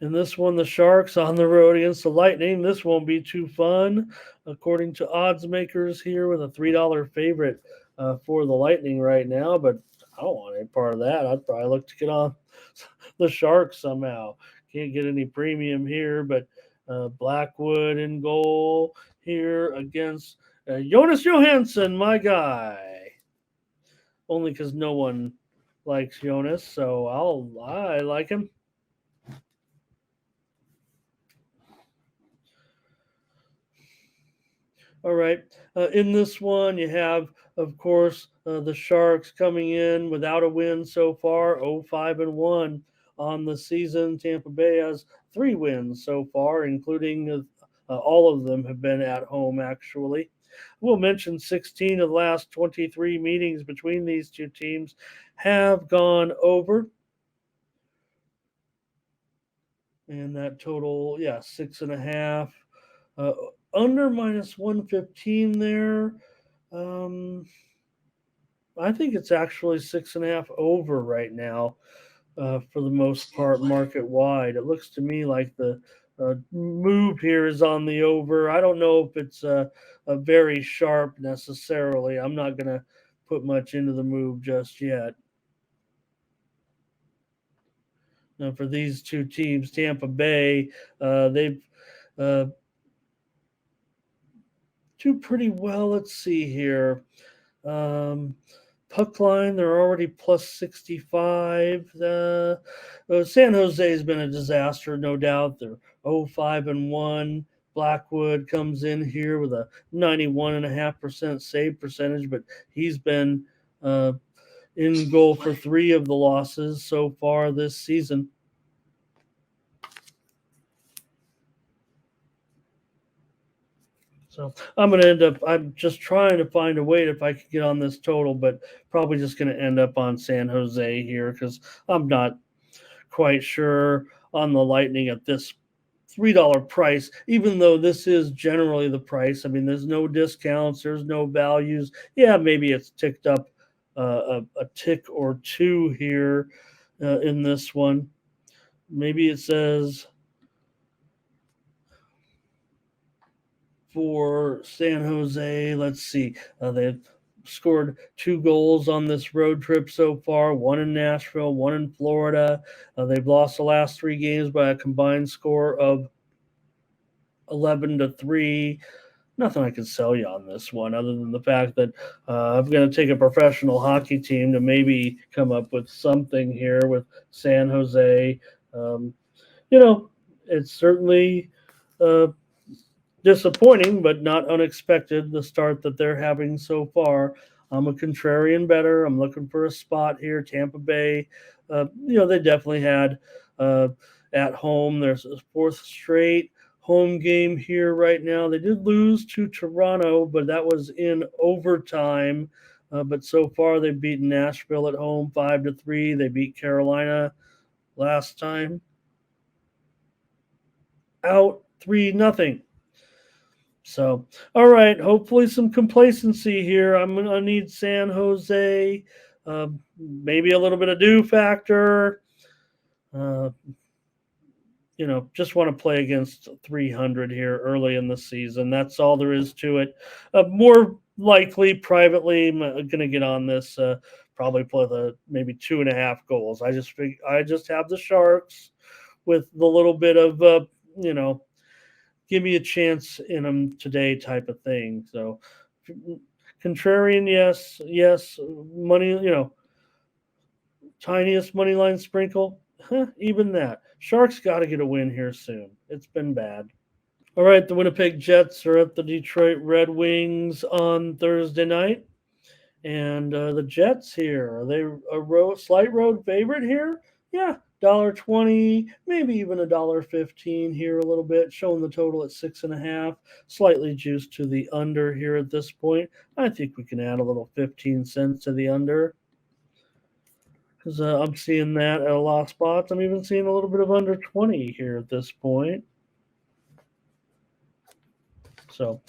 In this one, the Sharks on the road against the Lightning. This won't be too fun, according to odds makers here, with a $3 favorite for the Lightning right now. But I don't want any part of that. I'd probably look to get on the Sharks somehow. Can't get any premium here, but Blackwood in goal here against Jonas Johansson, my guy. Only because no one likes Jonas, so I like him. All right. In this one, you have, of course, the Sharks coming in without a win so far, 0-5-1 on the season. Tampa Bay has 3 wins so far, including all of them have been at home, actually. We'll mention 16 of the last 23 meetings between these two teams have gone over. And that total, yeah, 6.5. Uh, Under minus 115 there. Um, I think it's actually 6.5 over right now for the most part, market wide. It looks to me like the move here is on the over. I don't know if it's a very sharp necessarily. I'm not going to put much into the move just yet. Now, for these two teams, Tampa Bay, they've do pretty well. Let's see here. Um, Puck line, they're already plus 65. San Jose has been a disaster, no doubt. They're 0-5-1. Blackwood comes in here with a 91.5% save percentage, but he's been in goal for 3 of the losses so far this season. So I'm going to end up, I'm just trying to find a way if I could get on this total, but probably just going to end up on San Jose here because I'm not quite sure on the Lightning at this $3 price, even though this is generally the price. I mean, there's no discounts, there's no values. Yeah, maybe it's ticked up a tick or two here in this one. Maybe it says for San Jose. Let's see. They've scored 2 goals on this road trip so far, one in Nashville, one in Florida. They've lost the last 3 games by a combined score of 11-3. Nothing I can sell you on this one other than the fact that I'm going to take a professional hockey team to maybe come up with something here with San Jose. Um, it's certainly disappointing, but not unexpected, the start that they're having so far. I'm a contrarian better. I'm looking for a spot here. Tampa Bay, they definitely had at home. There's a 4th straight home game here right now. They did lose to Toronto, but that was in overtime. But so far, they've beaten Nashville at home 5-3. They beat Carolina last time out 3-0. So, all right. Hopefully, some complacency here. I'm gonna need San Jose, maybe a little bit of do factor. Uh, just want to play against 300 here early in the season. That's all there is to it. More likely, privately, I'm going to get on this. Probably play the maybe 2.5 goals. I just have the Sharks with the little bit of give me a chance in them today type of thing. So contrarian, yes. Money, tiniest money line sprinkle, even that. Sharks got to get a win here soon. It's been bad. All right, the Winnipeg Jets are at the Detroit Red Wings on Thursday night. And the Jets here, are they a slight road favorite here? Yeah, $1.20, maybe even $1.15 here a little bit, showing the total at 6.5, slightly juiced to the under here at this point. I think we can add a little 15 cents to the under because I'm seeing that at a lot of spots. I'm even seeing a little bit of under 20 here at this point. So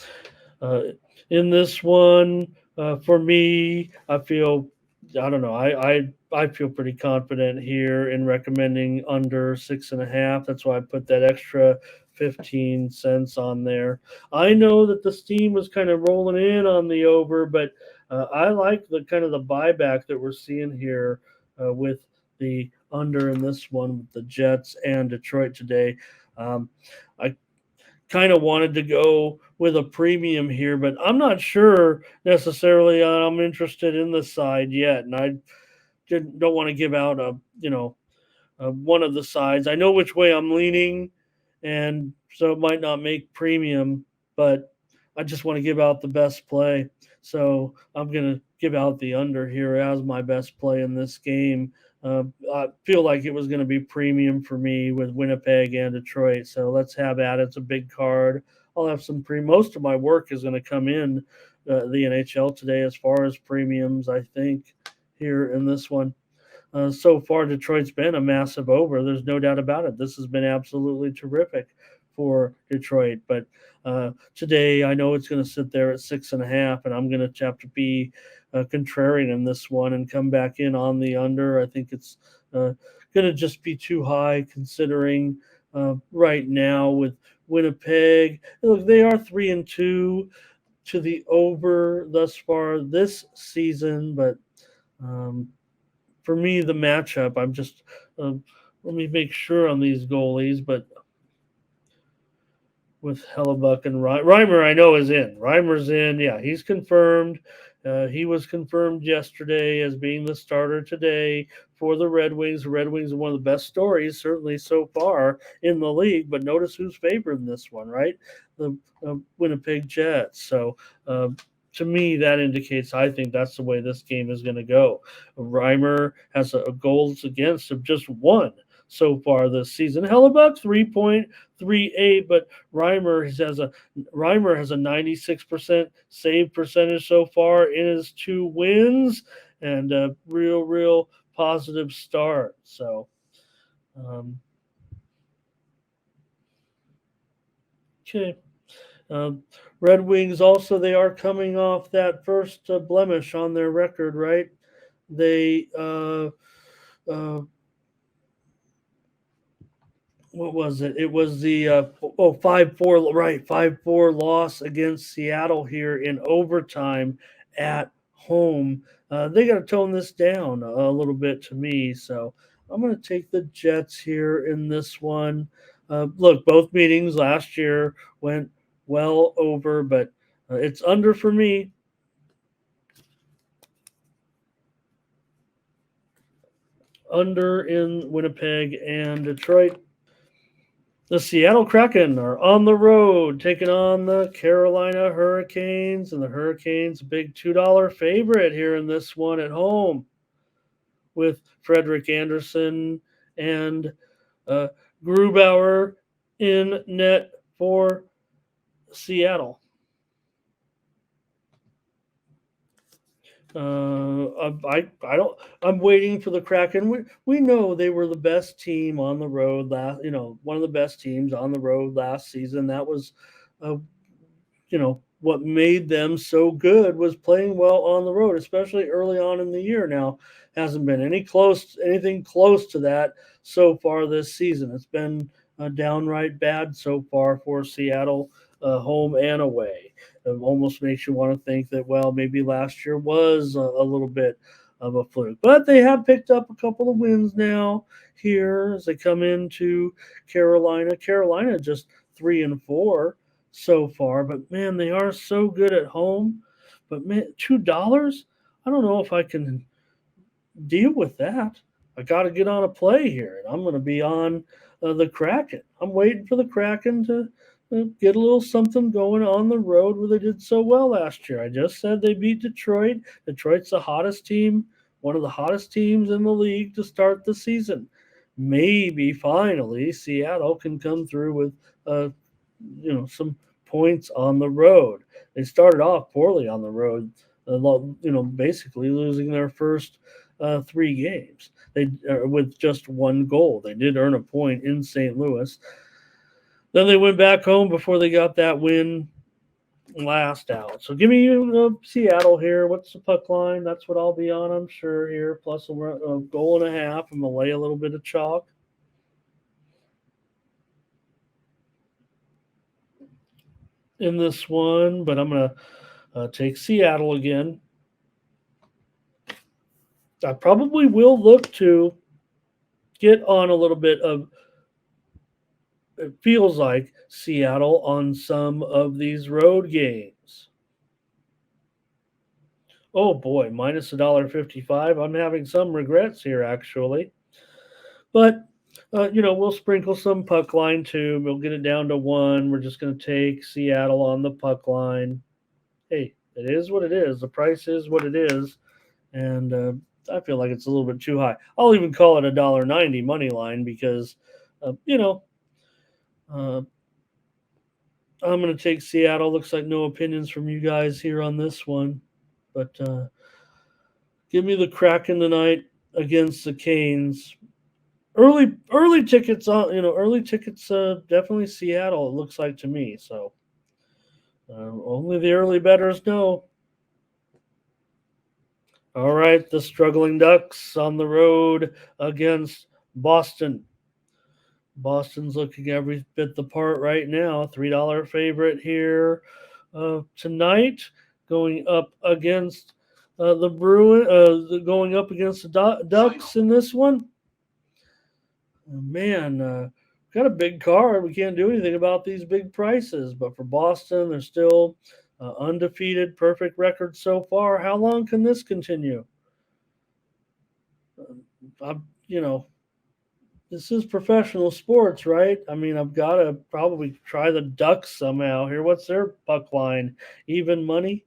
in this one, for me, I feel I don't know. I feel pretty confident here in recommending under 6.5. That's why I put that extra 15 cents on there. I know that the steam was kind of rolling in on the over, but I like the kind of the buyback that we're seeing here with the under in this one with the Jets and Detroit today. I kind of wanted to go with a premium here, but I'm not sure necessarily I'm interested in the side yet, and I don't want to give out one of the sides. I know which way I'm leaning, and so it might not make premium, but I just want to give out the best play. So I'm going to give out the under here as my best play in this game. I feel like it was going to be premium for me with Winnipeg and Detroit. So let's have at it. It's a big card. I'll have some most of my work is going to come in the NHL today as far as premiums, I think, here in this one. So far, Detroit's been a massive over. There's no doubt about it. This has been absolutely terrific for Detroit. But today, I know it's going to sit there at 6.5, and I'm going to have to be contrarian in this one and come back in on the under. I think it's going to just be too high considering right now with Winnipeg. Look, they are 3-2 to the over thus far this season, but for me, the matchup, I'm just let me make sure on these goalies, but with Hellebuck and Reimer, I know is in. Reimer's in. Yeah, he's confirmed. He was confirmed yesterday as being the starter today for the Red Wings. The Red Wings are one of the best stories, certainly so far in the league. But notice who's favored in this one, right? The Winnipeg Jets. So to me, that indicates I think that's the way this game is going to go. Reimer has a goals against of just one so far this season. Hellebuck 3.38, but Reimer has a 96% save percentage so far in his 2 wins and a real positive start. So okay. Red Wings also, they are coming off that first blemish on their record, right? They what was it? It was the 5-4, right? 5-4 loss against Seattle here in overtime at home. They got to tone this down a little bit to me, so I'm going to take the Jets here in this one. Look, both meetings last year went well over, but it's under for me. Under in Winnipeg and Detroit. The Seattle Kraken are on the road taking on the Carolina Hurricanes, and the Hurricanes, a big $2 favorite here in this one at home with Frederik Andersen and Grubauer in net for Seattle. I'm waiting for the Kraken. We know they were the best team on the road one of the best teams on the road last season. That was, what made them so good was playing well on the road, especially early on in the year. Now, hasn't been anything close to that so far this season. It's been downright bad so far for Seattle, home and away. It almost makes you want to think that, well, maybe last year was a little bit of a fluke. But they have picked up a couple of wins now here as they come into Carolina. Carolina just 3-4 so far, but man, they are so good at home. But man, $2, I don't know if I can deal with that. I got to get on a play here, and I'm going to be on the Kraken. I'm waiting for the Kraken to get a little something going on the road where they did so well last year. I just said they beat Detroit. Detroit's the hottest team, one of the hottest teams in the league to start the season. Maybe finally Seattle can come through with some points on the road. They started off poorly on the road, basically losing their first 3 games. They with just 1 goal. They did earn a point in St. Louis. Then they went back home before they got that win last out. So give me Seattle here. What's the puck line? That's what I'll be on, I'm sure, here. Plus a goal and a half. I'm going to lay a little bit of chalk. In this one, but I'm going to take Seattle again. I probably will look to get on a little bit of, it feels like, Seattle on some of these road games. Oh boy, minus $1.55. I'm having some regrets here, actually. But, we'll sprinkle some puck line too. We'll get it down to 1. We're just going to take Seattle on the puck line. Hey, it is what it is. The price is what it is. And I feel like it's a little bit too high. I'll even call it $1.90 money line because, I'm going to take Seattle. Looks like no opinions from you guys here on this one. But give me the Kraken tonight against the Canes. Early tickets on, early tickets, definitely Seattle, it looks like to me. So only the early bettors know. All right, the struggling Ducks on the road against Boston. Boston's looking every bit the part right now. $3 favorite here tonight, going up against the Bruins, going up against the Ducks in this one. Man, got a big card. We can't do anything about these big prices. But for Boston, they're still undefeated, perfect record so far. How long can this continue? This is professional sports, right? I mean, I've got to probably try the Ducks somehow here. What's their puck line? Even money?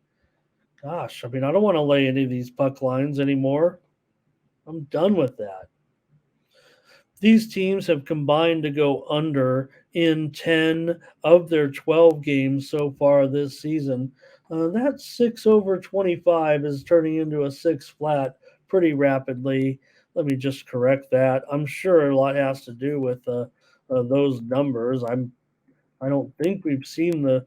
Gosh, I mean, I don't want to lay any of these puck lines anymore. I'm done with that. These teams have combined to go under in 10 of their 12 games so far this season. That 6 over 25 is turning into a 6 flat pretty rapidly. Let me just correct that. I'm sure a lot has to do with those numbers. I don't think we've seen the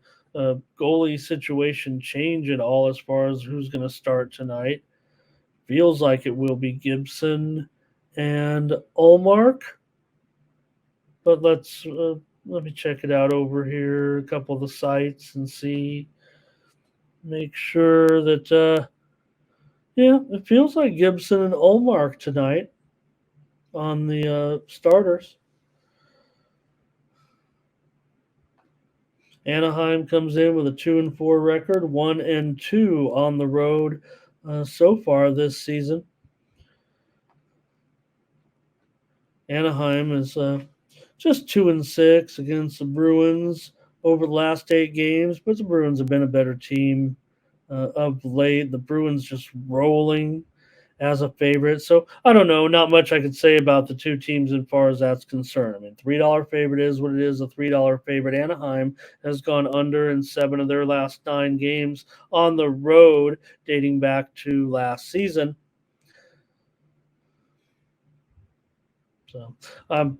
goalie situation change at all as far as who's going to start tonight. Feels like it will be Gibson and Ullmark. But let me check it out over here, a couple of the sites, and see. Make sure that it feels like Gibson and Ullmark tonight on the starters. Anaheim comes in with a 2-4 record, 1-2 on the road so far this season. Anaheim is just 2-6 against the Bruins over the last 8 games, but the Bruins have been a better team of late. The Bruins just rolling as a favorite. So I don't know, not much I could say about the two teams as far as that's concerned. I mean, $3 favorite is what it is, a $3 favorite. Anaheim has gone under in 7 of their last 9 games on the road, dating back to last season. So I'm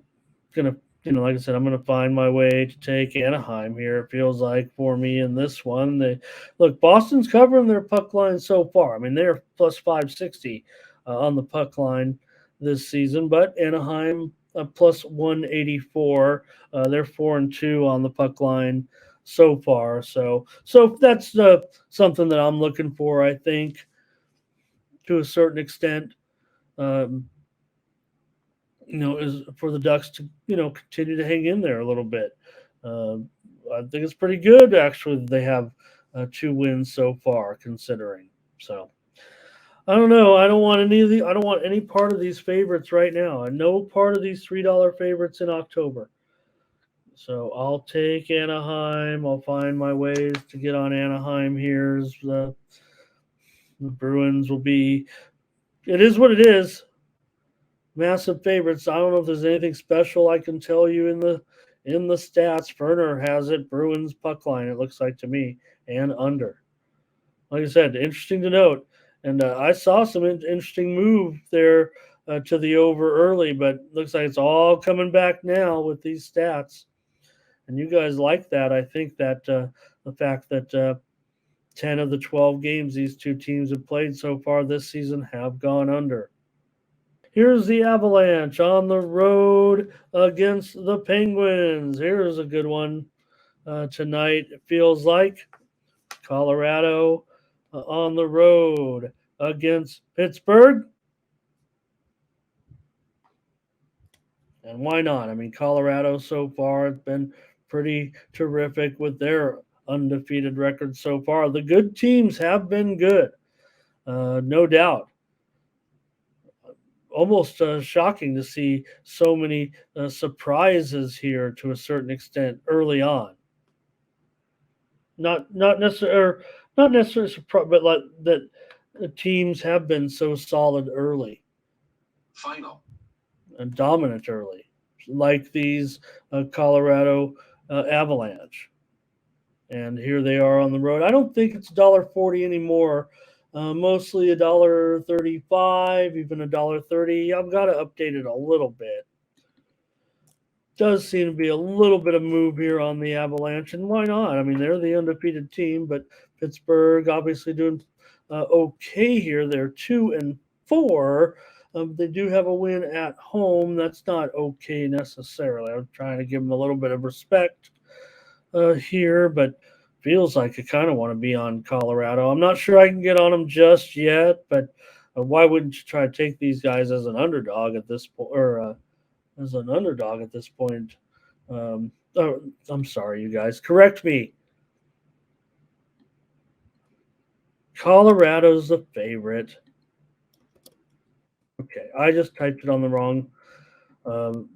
going to, like I said, I'm going to find my way to take Anaheim here. It feels like for me in this one. Boston's covering their puck line so far. I mean, they're plus 560 on the puck line this season, but Anaheim plus 184. They're 4-2 on the puck line so far. So that's something that I'm looking for, I think, to a certain extent. Is for the Ducks to, continue to hang in there a little bit. I think it's pretty good, actually, that they have 2 wins so far, considering. So, I don't know. I don't want any part of these favorites right now. No part of these $3 favorites in October. So, I'll take Anaheim. I'll find my ways to get on Anaheim here. The Bruins will be. It is what it is. Massive favorites. I don't know if there's anything special I can tell you in the stats. Ferner has it. Bruins puck line, it looks like to me, and under. Like I said, interesting to note. And I saw some interesting move there to the over early, but looks like it's all coming back now with these stats. And you guys like that. I think that the fact that 10 of the 12 games these two teams have played so far this season have gone under. Here's the Avalanche on the road against the Penguins. Here's a good one tonight, it feels like. Colorado on the road against Pittsburgh. And why not? I mean, Colorado so far has been pretty terrific with their undefeated record so far. The good teams have been good, no doubt. Almost shocking to see so many surprises here to a certain extent early on. Not necessarily surprise, but like that the teams have been so solid early. Final. And dominant early, like these Colorado Avalanche. And here they are on the road. I don't think it's $1.40 anymore. Mostly $1.35, even $1.30. I've got to update it a little bit. Does seem to be a little bit of move here on the Avalanche, and why not? I mean, they're the undefeated team, but Pittsburgh obviously doing okay here. They're 2-4. They do have a win at home. That's not okay necessarily. I'm trying to give them a little bit of respect here, but feels like I kind of want to be on Colorado. I'm not sure I can get on them just yet, but why wouldn't you try to take these guys as an underdog at this point, or as an underdog at this point? Oh, I'm sorry, you guys. Correct me. Colorado's the favorite. Okay, I just typed it on the wrong. Um,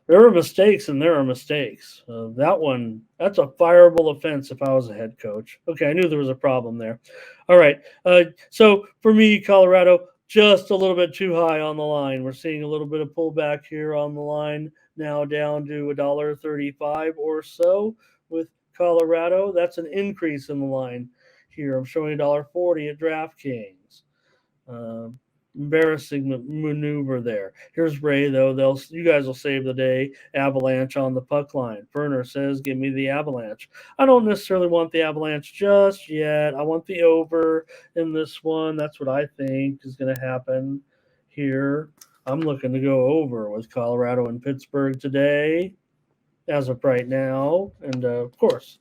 there are mistakes, and there are mistakes. That's a fireable offense if I was a head coach. Okay, I knew there was a problem there. All right. So for me, Colorado, just a little bit too high on the line. We're seeing a little bit of pullback here on the line, now down to $1.35 or so with Colorado. That's an increase in the line here. I'm showing $1.40 at DraftKings. Embarrassing maneuver there. Here's Ray though. You guys will save the day. Avalanche on the puck line. Ferner says, "Give me the Avalanche." I don't necessarily want the Avalanche just yet. I want the over in this one. That's what I think is going to happen here. I'm looking to go over with Colorado and Pittsburgh today, as of right now, and of course.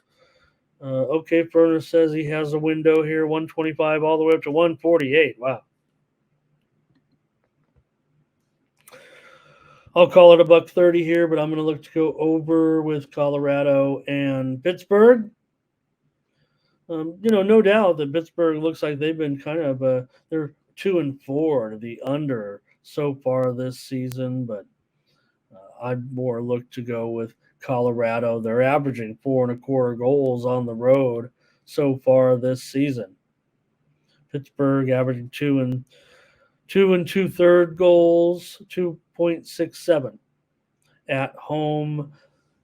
Okay, Ferner says he has a window here, 125 all the way up to 148. Wow. I'll call it $1.30 here, but I'm going to look to go over with Colorado and Pittsburgh. No doubt that Pittsburgh looks like they've been kind of they're 2-4 to the under so far this season, but I'd more look to go with Colorado. They're averaging 4.25 goals on the road so far this season. Pittsburgh averaging 2 2.2 goals, 2.67 at home,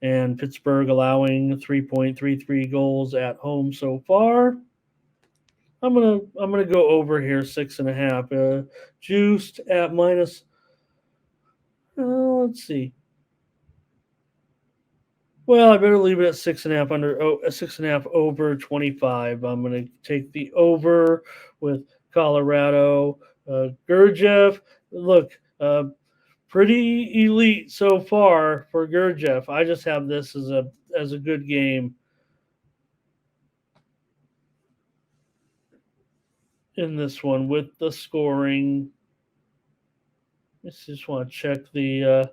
and Pittsburgh allowing 3.33 goals at home so far. I'm gonna go over here 6.5. Juiced at minus. Let's see. Well, I better leave it at 6.5 under. 6.5 over 25. I'm gonna take the over with Colorado. Gurdjieff, look, pretty elite so far for Gurdjieff. I just have this as a good game in this one with the scoring. I just want to check the.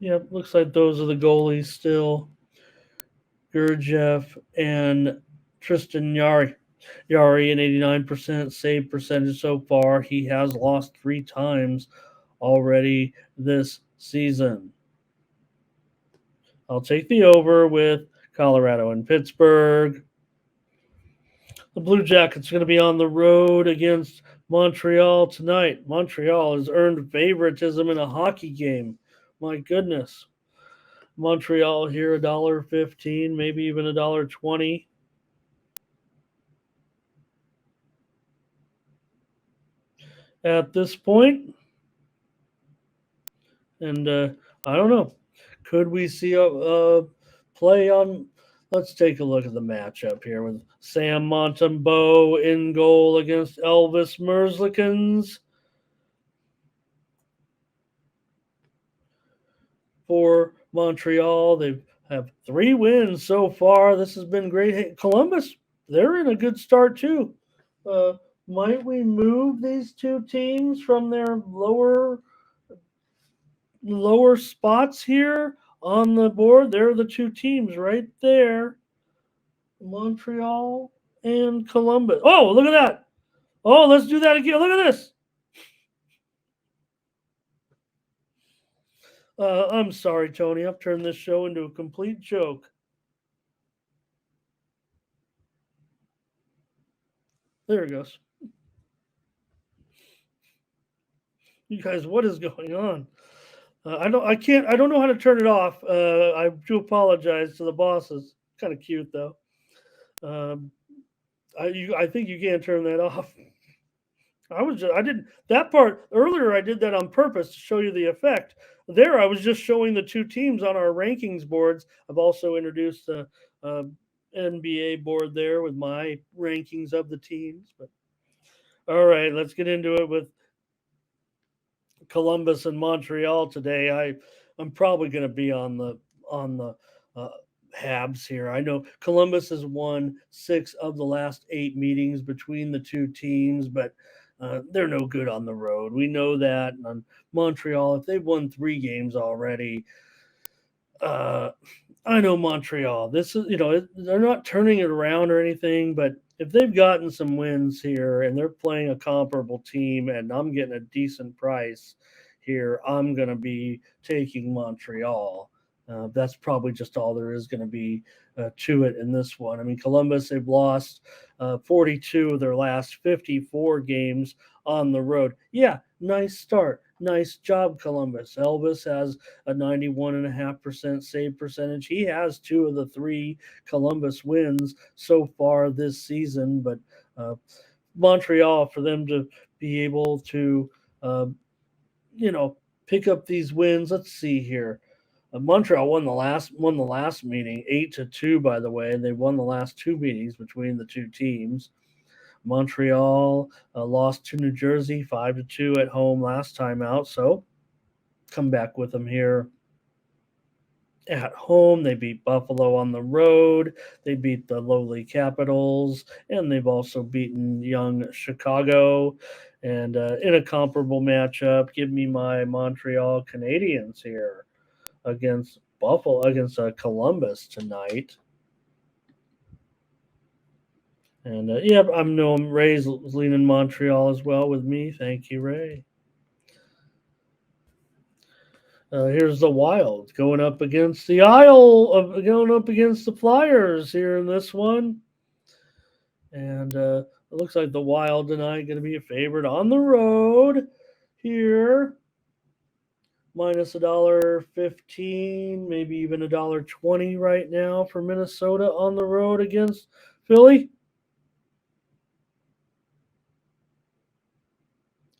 Looks like those are the goalies still. Gurdjieff and Tristan Yari. Yari, an 89% save percentage so far. He has lost 3 times already this season. I'll take the over with Colorado and Pittsburgh. The Blue Jackets are going to be on the road against Montreal tonight. Montreal has earned favoritism in a hockey game. My goodness. Montreal here $1.15, maybe even $1.20. At this point. And I don't know. Could we see a play on Let's take a look at the matchup here with Sam Montembeault in goal against Elvis Merzlikins. For Montreal, they have 3 wins so far. This has been great. Hey, Columbus, they're in a good start too. Uh, might we move these two teams from their lower spots here on the board? There are the two teams right there, Montreal and Columbus. Oh, look at that! Oh, let's do that again. Look at this. I'm sorry, Tony. I've turned this show into a complete joke. There it goes. You guys, what is going on? I don't know how to turn it off. I do apologize to the bosses. Kind of cute though. Um, I think you can't turn that off. I didn't that part earlier. I did that on purpose to show you the effect. There, I was just showing the two teams on our rankings boards. I've also introduced a NBA board there with my rankings of the teams. But all right, let's get into it with Columbus and Montreal today. I'm probably going to be on the uh, Habs here. I know Columbus has won 6 of the last 8 meetings between the two teams, but they're no good on the road. We know that. And on Montreal, if they've won 3 games already, uh, I know Montreal. This is, they're not turning it around or anything, but if they've gotten some wins here and they're playing a comparable team and I'm getting a decent price here, I'm going to be taking Montreal. That's probably just all there is going to be to it in this one. I mean, Columbus, they've lost 42 of their last 54 games on the road. Yeah, nice start. Nice job, Columbus. Elvis has a 91.5% save percentage. He has 2 of the 3 Columbus wins so far this season, but Montreal, for them to be able to, uh, you know, pick up these wins. Let's see here. Montreal won the last meeting 8-2. By the way, they won the last 2 meetings between the two teams. Montreal lost to New Jersey 5-2 at home last time out, so come back with them here at home. They beat Buffalo on the road. They beat the lowly Capitals, and they've also beaten young Chicago. And in a comparable matchup, give me my Montreal Canadiens here against Columbus tonight. And yeah, I'm Ray's leaning Montreal as well with me. Thank you, Ray. Here's the Wild going up against the Flyers here in this one, and it looks like the Wild tonight going to be a favorite on the road here, minus $1.15, maybe even $1.20 right now for Minnesota on the road against Philly.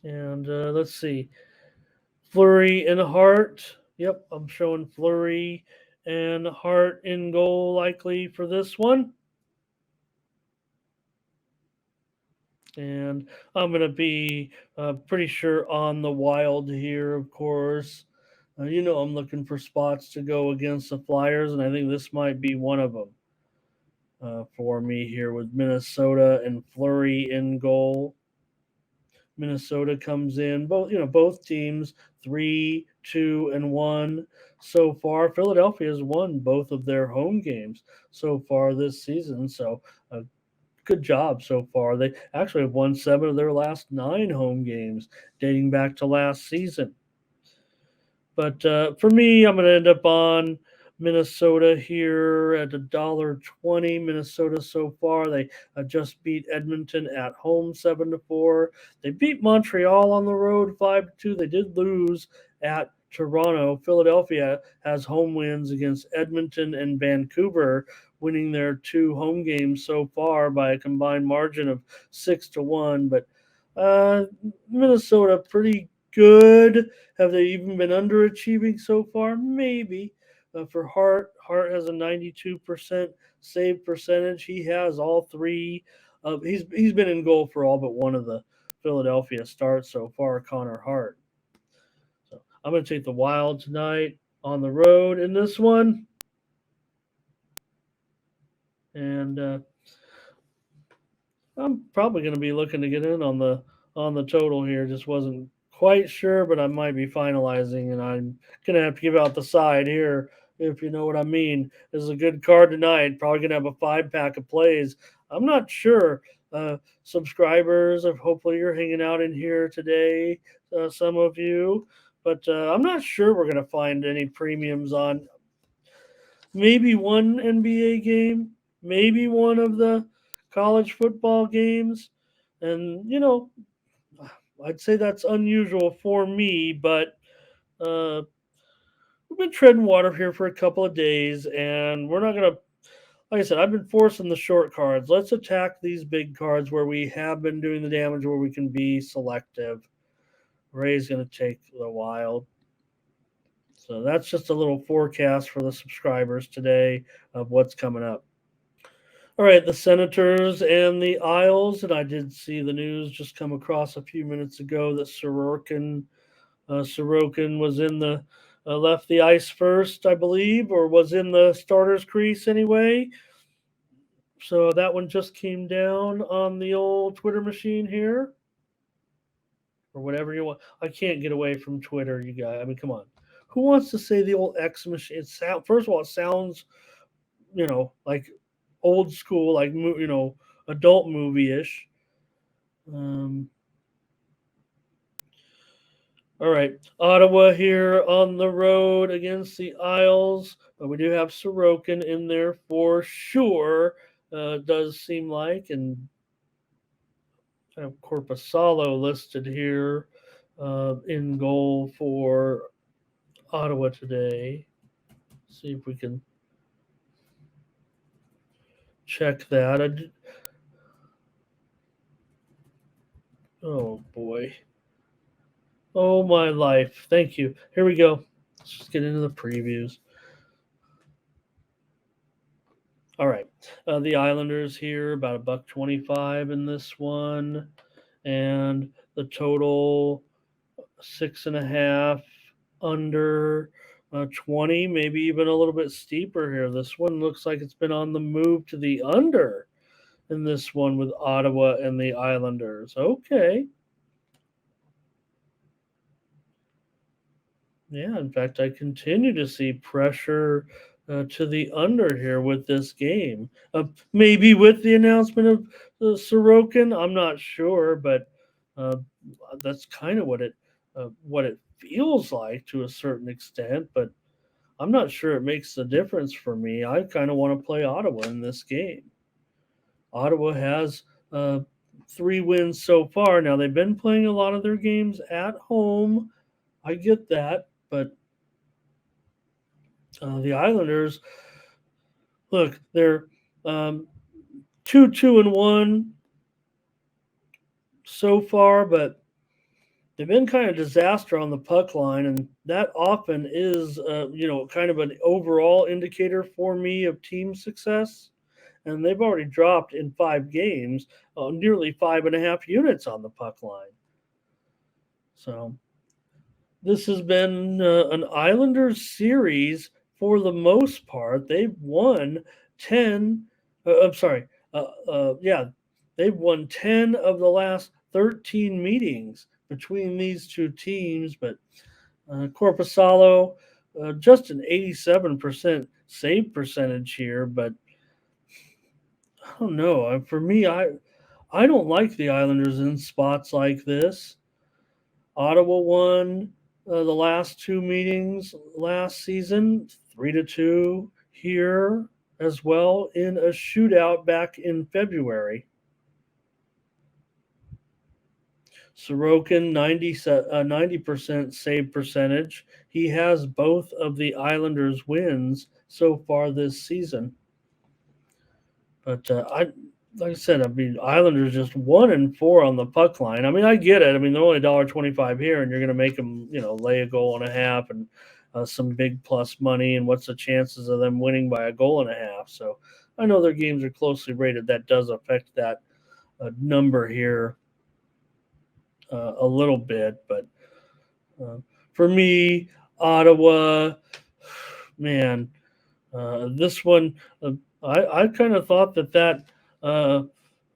And let's see. Fleury and Hart. Yep, I'm showing Fleury and Hart in goal likely for this one. And I'm going to be pretty sure on the Wild here, of course. I'm looking for spots to go against the Flyers, and I think this might be one of them for me here with Minnesota and Fleury in goal. Minnesota comes in. Both teams 3-2-1 so far. Philadelphia has won both of their home games so far this season. So good job so far. They actually have won 7 of their last 9 home games dating back to last season. But for me, I'm going to end up on Minnesota here at $1.20. Minnesota so far, they just beat Edmonton at home 7-4. They beat Montreal on the road 5-2. They did lose at Toronto. Philadelphia has home wins against Edmonton and Vancouver, winning their 2 home games so far by a combined margin of 6-1. But Minnesota pretty good. Have they even been underachieving so far? Maybe. for Hart. Hart has a 92% save percentage. He has all three. He's been in goal for all but one of the Philadelphia starts so far, Connor Hart. So I'm going to take the Wild tonight on the road in this one. And I'm probably going to be looking to get in on the total here. Just wasn't quite sure, but I might be finalizing, and I'm going to have to give out the side here, if you know what I mean. This is a good card tonight. Probably going to have a 5-pack of plays. I'm not sure. Subscribers, hopefully you're hanging out in here today, some of you. But I'm not sure we're going to find any premiums on maybe one NBA game, maybe one of the college football games. And, I'd say that's unusual for me, but we've been treading water here for a couple of days, and we're not going to, like I said, I've been forcing the short cards. Let's attack these big cards where we have been doing the damage, where we can be selective. Ray's going to take the Wild. So that's just a little forecast for the subscribers today of what's coming up. All right, the Senators and the Isles, and I did see the news just come across a few minutes ago that Sorokin was in the left the ice first, I believe, or was in the starter's crease anyway. So that one just came down on the old Twitter machine here, or whatever you want. I can't get away from Twitter, you guys. I mean, come on. Who wants to say the old X machine? First of all, it sounds, like old school, like adult movie-ish. All right, Ottawa here on the road against the Isles, but we do have Sorokin in there for sure. Does seem like, and I have Korpisalo listed here in goal for Ottawa today. See if we can check that. Oh boy. Oh my life. Thank you. Here we go. Let's just get into the previews. All right. The Islanders here, about $1.25 in this one. And the total 6.5 under 20, maybe even a little bit steeper here. This one looks like it's been on the move to the under in this one with Ottawa and the Islanders. Okay. Yeah, in fact, I continue to see pressure to the under here with this game. Maybe with the announcement of Sorokin, I'm not sure, but that's kind of what it feels like to a certain extent. But I'm not sure it makes a difference for me. I kind of want to play Ottawa in this game. Ottawa has 3 wins so far. Now, they've been playing a lot of their games at home. I get that, but the Islanders, look, they're 2-2-1 so far, but they've been kind of disaster on the puck line, and that often is, kind of an overall indicator for me of team success. And they've already dropped in 5 games, nearly 5.5 units on the puck line. So this has been an Islanders series for the most part. They've won 10. They've won 10 of the last 13 meetings between these two teams. But Korpisalo, just an 87% save percentage here. But I don't know. For me, I don't like the Islanders in spots like this. Ottawa won the last 2 meetings last season, 3-2 here as well in a shootout back in February. Sorokin, 90% save percentage. He has both of the Islanders' wins so far this season. But like I said, Islanders just 1-4 on the puck line. I get it. They're only $1.25 here, and you're going to make them, lay a goal and a half. And some big plus money and what's the chances of them winning by a goal and a half. So I know their games are closely rated. That does affect that number here a little bit. But for me, Ottawa, man, this one, I kind of thought that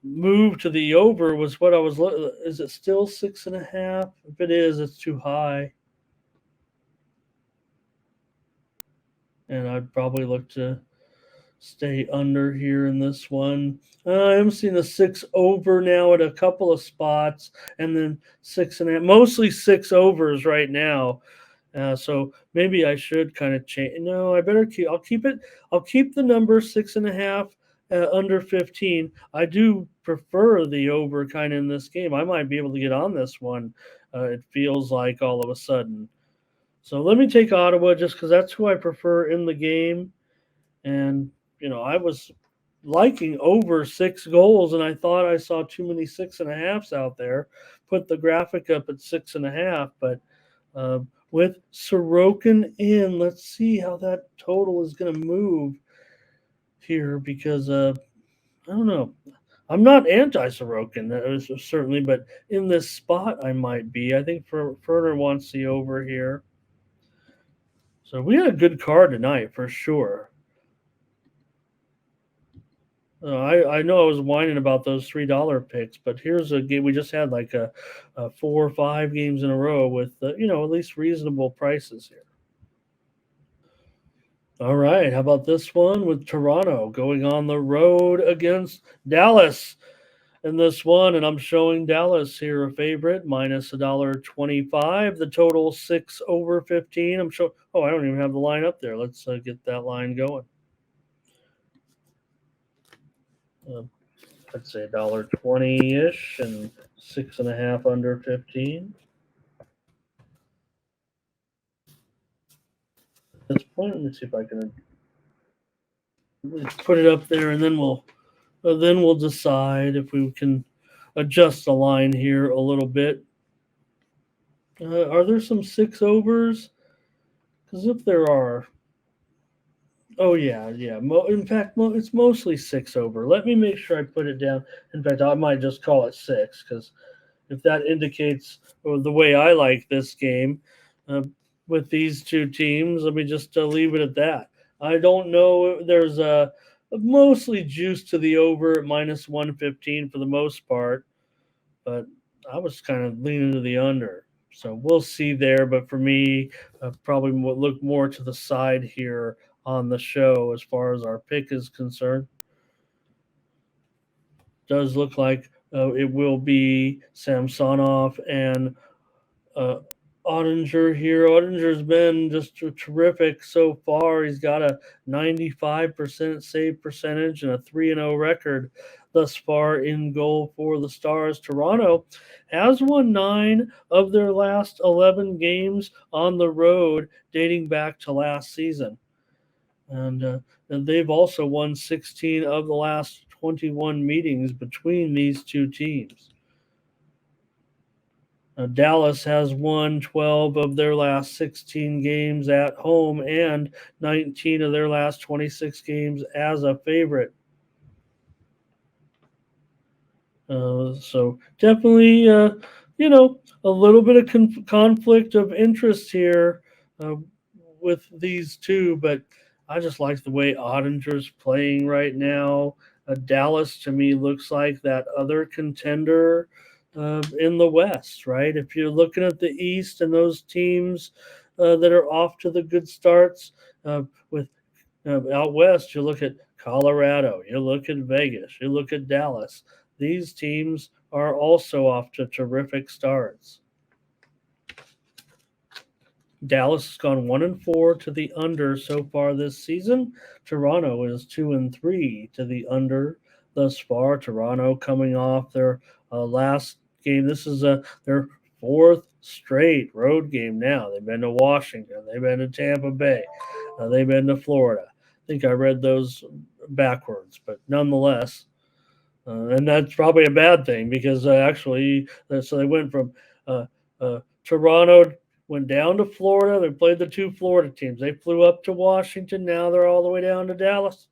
move to the over was what I was. Is it still 6.5? If it is, it's too high. And I'd probably look to stay under here in this one. I'm seeing a 6 over now at a couple of spots, and then 6.5, mostly 6 overs right now. So maybe I should kind of change. No, I better keep. I'll keep it. I'll keep the number 6.5 under 15. I do prefer the over kind of in this game. I might be able to get on this one. It feels like all of a sudden. So let me take Ottawa just because that's who I prefer in the game. And I was liking over 6 goals, and I thought I saw too many 6.5s out there. Put the graphic up at 6.5, but with Sorokin in, let's see how that total is going to move here because I don't know. I'm not anti-Sorokin, certainly, but in this spot I might be. I think Ferner wants the over here. So we had a good card tonight for sure. I know I was whining about those $3 picks, but here's a game we just had like a 4 or 5 games in a row with at least reasonable prices here. All right, how about this one with Toronto going on the road against Dallas in this one, and I'm showing Dallas here a favorite minus $1.25. The total 6 over 15. I'm sure. Oh, I don't even have the line up there. Let's get that line going. I'd say $1.20 ish and 6.5 under 15. At this point, let me see if I can put it up there, and then we'll decide if we can adjust the line here a little bit. Are there some 6 overs? Because if there are, oh yeah. In fact, it's mostly 6 over. Let me make sure I put it down. In fact, I might just call it 6 because if that indicates the way I like this game with these two teams, let me just leave it at that. I don't know. There's mostly juice to the over at minus 115 for the most part, but I was kind of leaning to the under. So we'll see there. But for me, probably look more to the side here on the show as far as our pick is concerned. Does look like it will be Samsonov and Ottinger here. Ottinger's been just terrific so far. He's got a 95% save percentage and a 3-0 record thus far in goal for the Stars. Toronto has won 9 of their last 11 games on the road dating back to last season. And they've also won 16 of the last 21 meetings between these two teams. Dallas has won 12 of their last 16 games at home and 19 of their last 26 games as a favorite. So definitely, a little bit of conflict of interest here with these two, but I just like the way Ottinger's playing right now. Dallas, to me, looks like that other contender in the West, right? If you're looking at the East and those teams that are off to the good starts with out West, you look at Colorado, you look at Vegas, you look at Dallas. These teams are also off to terrific starts. Dallas has gone 1-4 to the under so far this season. Toronto is 2-3 to the under thus far. Toronto coming off their last game. This is their 4th straight road game now. They've been to Washington. They've been to Tampa Bay. They've been to Florida. I think I read those backwards, but nonetheless, and that's probably a bad thing because actually, so they went from Toronto went down to Florida. They played the two Florida teams. They flew up to Washington. Now they're all the way down to Dallas.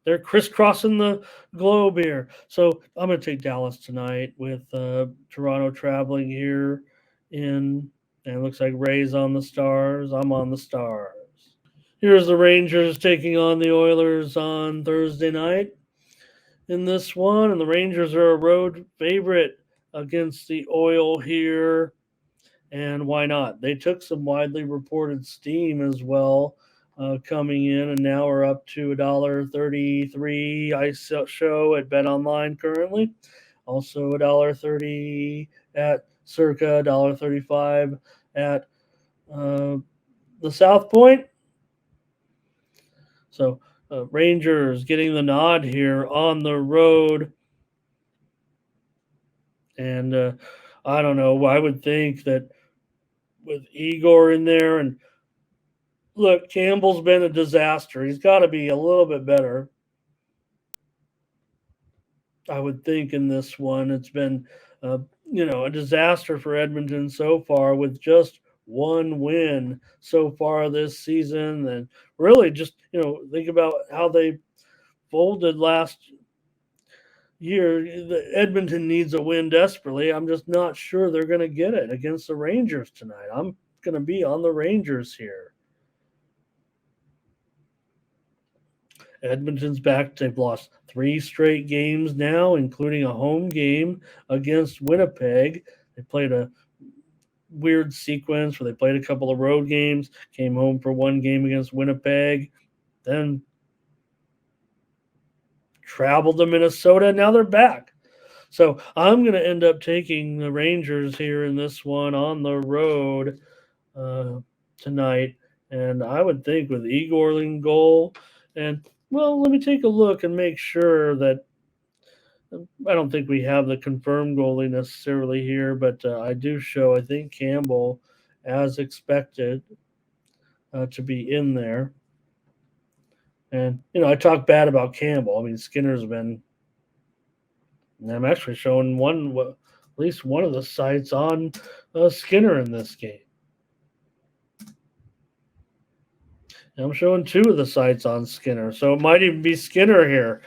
They're crisscrossing the globe here. So I'm going to take Dallas tonight with Toronto traveling here in, and it looks like Ray's on the Stars. I'm on the Stars. Here's the Rangers taking on the Oilers on Thursday night in this one. And the Rangers are a road favorite against the Oil here. And why not? They took some widely reported steam as well coming in, and now we're up to $1.33 I show at Bet Online currently. Also $1.30 at circa $1.35 at the South Point. So Rangers getting the nod here on the road. And I don't know. I would think that with Igor in there, and look, Campbell's been a disaster. He's got to be a little bit better. I would think in this one, it's been, a disaster for Edmonton so far with just one win so far this season. And really just, think about how they folded last year. Edmonton needs a win desperately. I'm just not sure they're going to get it against the Rangers tonight. I'm going to be on the Rangers here. Edmonton's back. They've lost 3 straight games now, including a home game against Winnipeg. They played a weird sequence where they played a couple of road games, came home for one game against Winnipeg, then traveled to Minnesota, and now they're back. So I'm going to end up taking the Rangers here in this one on the road tonight. And I would think with Igor in goal, and well, let me take a look and make sure that I don't think we have the confirmed goalie necessarily here, but I do show, I think, Campbell as expected to be in there. And, I talk bad about Campbell. I mean, Skinner's been, and I'm actually showing at least one of the sites on Skinner in this game. I'm showing 2 of the sites on Skinner, so it might even be Skinner here.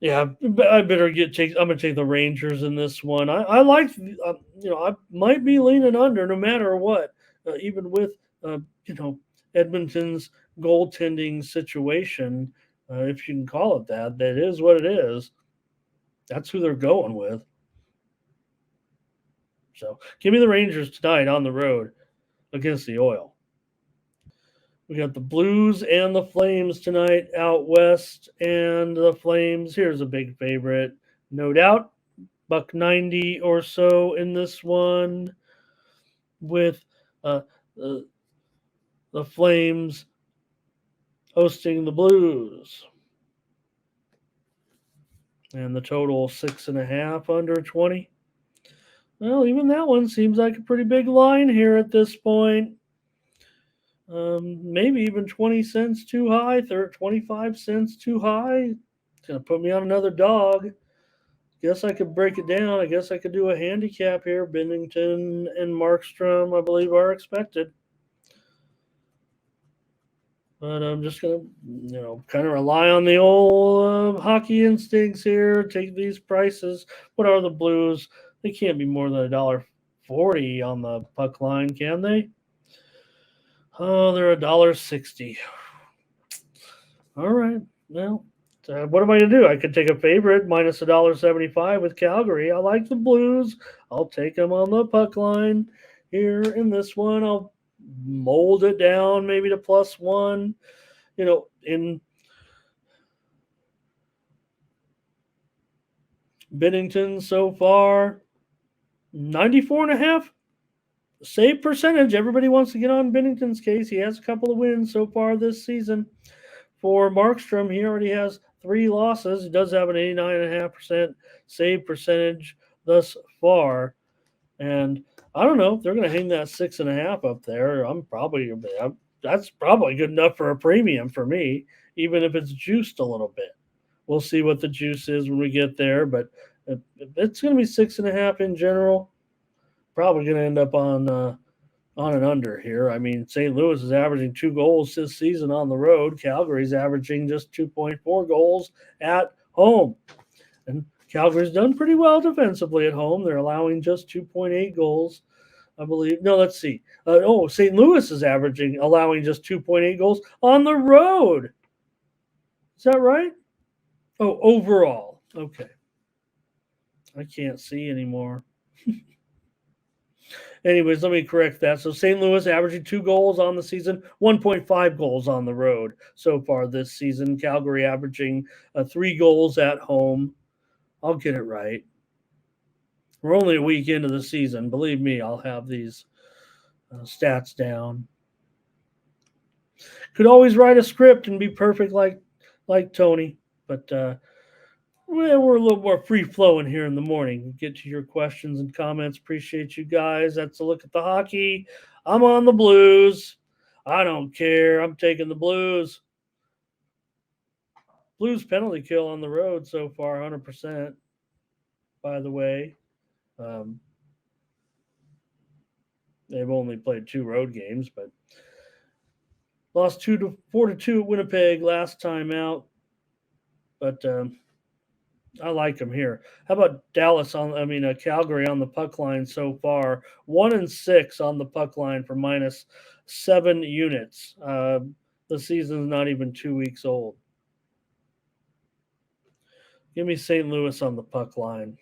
Yeah, I better I'm going to take the Rangers in this one. I like, I might be leaning under no matter what, even with, Edmonton's goaltending situation, if you can call it that. That is what it is. That's who they're going with. So give me the Rangers tonight on the road against the Oil. We got the Blues and the Flames tonight out west, and the Flames, here's a big favorite, no doubt, $1.90 or so in this one, with the Flames hosting the Blues. And the total 6.5 under 20. Well, even that one seems like a pretty big line here at this point. Maybe even 20 cents too high, 25 cents too high. It's going to put me on another dog. Guess I could break it down. I guess I could do a handicap here. Binnington and Markstrom, I believe, are expected. But I'm just going to, kind of rely on the old hockey instincts here. Take these prices. What are the Blues? They can't be more than $1.40 on the puck line, can they? Oh, they're $1.60. All right. Well, what am I going to do? I could take a favorite minus $1.75 with Calgary. I like the Blues. I'll take them on the puck line here in this one. I'll mold it down maybe to +1. In Binnington so far, 94.5. Save percentage. Everybody wants to get on Binnington's case. He has a couple of wins so far this season. For Markstrom, he already has 3 losses. He does have an 89.5% save percentage thus far. And I don't know if they're going to hang that 6.5 up there. That's probably good enough for a premium for me, even if it's juiced a little bit. We'll see what the juice is when we get there. But It's going to be 6.5 in general. Probably going to end up on an under here. I mean, St. Louis is averaging 2 goals this season on the road. Calgary's averaging just 2.4 goals at home. And Calgary's done pretty well defensively at home. They're allowing just 2.8 goals, I believe. No, let's see. St. Louis is allowing just 2.8 goals on the road. Is that right? Oh, overall. Okay. I can't see anymore. Anyways, let me correct that. So St. Louis averaging 2 goals on the season, 1.5 goals on the road so far this season. Calgary averaging 3 goals at home. I'll get it right. We're only a week into the season. Believe me, I'll have these stats down. Could always write a script and be perfect like Tony, but we're a little more free flowing here in the morning. Get to your questions and comments. Appreciate you guys. That's a look at the hockey. I'm on the Blues. I don't care. I'm taking the Blues. Blues penalty kill on the road so far, 100%. By the way, they've only played 2 road games, but lost 4-2 at Winnipeg last time out. But I like them here. How about Calgary on the puck line so far? 1-6 on the puck line for -7 units. The season's not even 2 weeks old. Give me St. Louis on the puck line.